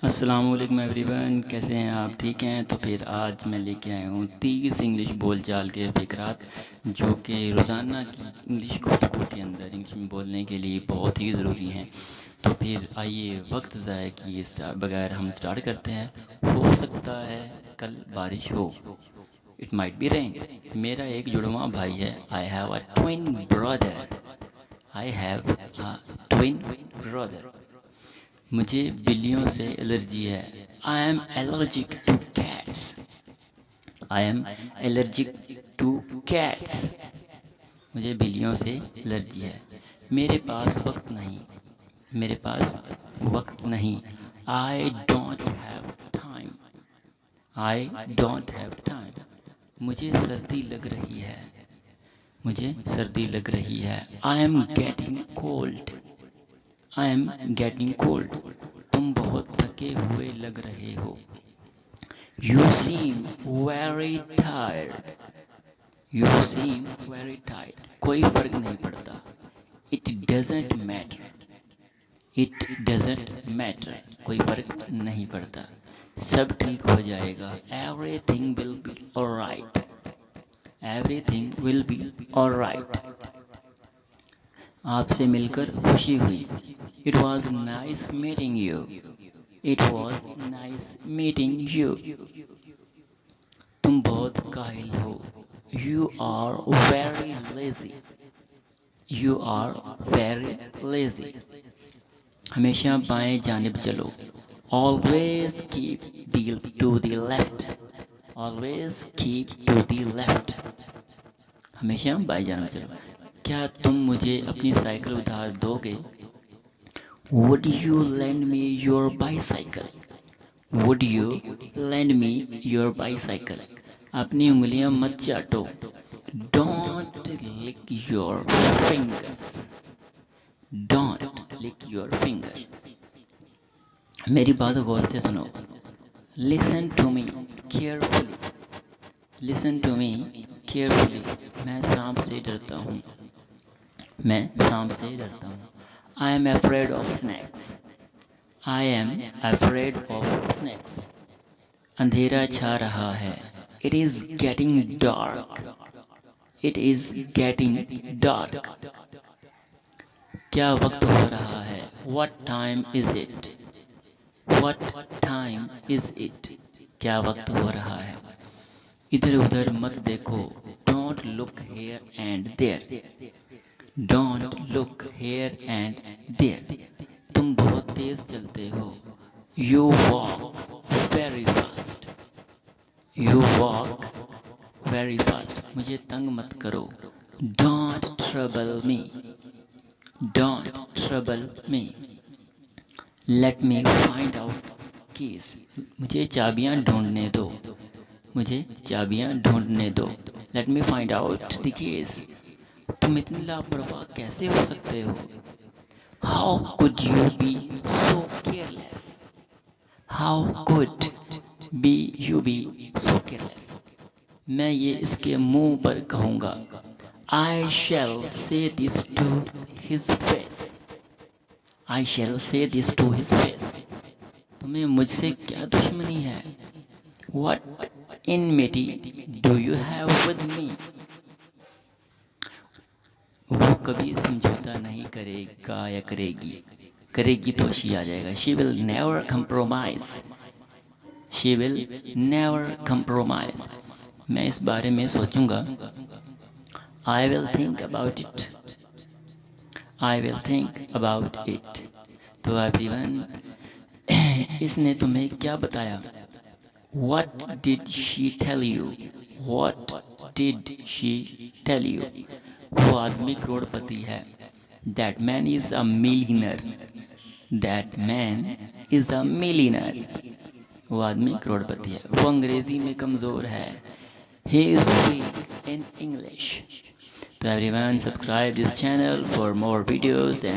अस्सलामुअलैकुम एवरीवन, कैसे हैं आप? ठीक हैं? तो फिर आज मैं लेके आया हूँ 30 इंग्लिश बोलचाल के फ़िक़रात जो कि रोज़ाना की इंग्लिश गुफ्तगू के अंदर इंग्लिश में बोलने के लिए बहुत ही ज़रूरी हैं। तो फिर आइए वक्त ज़ाया किए बगैर हम स्टार्ट करते हैं। हो सकता है कल बारिश हो, इट माइट बी रेन। मेरा एक जुड़वा भाई है। I have a twin brother. I have a twin brother. मुझे बिल्लियों से एलर्जी है। I am allergic two cats. I am allergic two cats. मुझे बिल्लियों से एलर्जी है। मेरे पास वक्त नहीं। मेरे पास वक्त नहीं। I don't have time. I don't have time. मुझे सर्दी लग रही है। मुझे सर्दी लग रही है। I am getting cold. I am getting cold. तुम बहुत थके हुए लग रहे हो। You seem very tired. You seem very tired. कोई फर्क नहीं पड़ता। It doesn't matter. It doesn't matter. कोई फर्क नहीं पड़ता। सब ठीक हो जाएगा। Everything will be alright. Everything will be alright. आपसे मिलकर खुशी हुई। It was nice meeting you. It was nice meeting you. तुम बहुत काहिल हो। You are very lazy. You are very lazy. हमेशा बाएं जानिब चलो। Always keep to the left. Always keep to the left. हमेशा बाएं जानिब चलो। क्या तुम मुझे अपनी साइकिल उधार दोगे? Would you lend me your bicycle? Would you lend me your bicycle? अपनी उंगलियां मत चाटो। Don't lick your fingers. Don't lick your finger. मेरी बात गौर से सुनो। Listen to me carefully. Listen to me carefully. मैं सांप से डरता हूँ। मैं सांप से डरता हूँ। I am afraid of snakes. I am afraid of snakes. अंधेरा छा रहा है। It is getting dark. It is getting dark. क्या वक्त हो रहा है? What time is it? What time is it? क्या वक्त हो रहा है? इधर उधर मत देखो। Don't look here and there. Don't look here and there. तुम बहुत तेज चलते हो। You walk very fast. You walk very fast. मुझे तंग मत करो। Don't trouble me. Don't trouble me. Let me find out keys. मुझे चाबियां ढूंढने दो। मुझे चाबियां ढूंढने दो। Let me find out the keys. तुम इतनी लापरवाह कैसे हो सकते हो? How could you be so careless? How could you be so careless? मैं ये इसके मुंह पर कहूँगा। I shall say this to his face. I shall say this to his face. तुम्हें मुझसे क्या दुश्मनी है? What enmity do you have with me? वो कभी समझौता नहीं करेगा या करेगी। करेगी तो शी आ जाएगा। She will never compromise. She will never compromise. मैं इस बारे में सोचूंगा। I will think about it. I will think about it. तो एवरीवन, इसने तुम्हें क्या बताया? What did she tell you? What did she tell you? वो आदमी करोड़पति है। That man is a millionaire. That man is a millionaire. वो आदमी करोड़पति है। वो अंग्रेज़ी में कमज़ोर है। He is weak in English. तो everyone, subscribe this channel for more videos and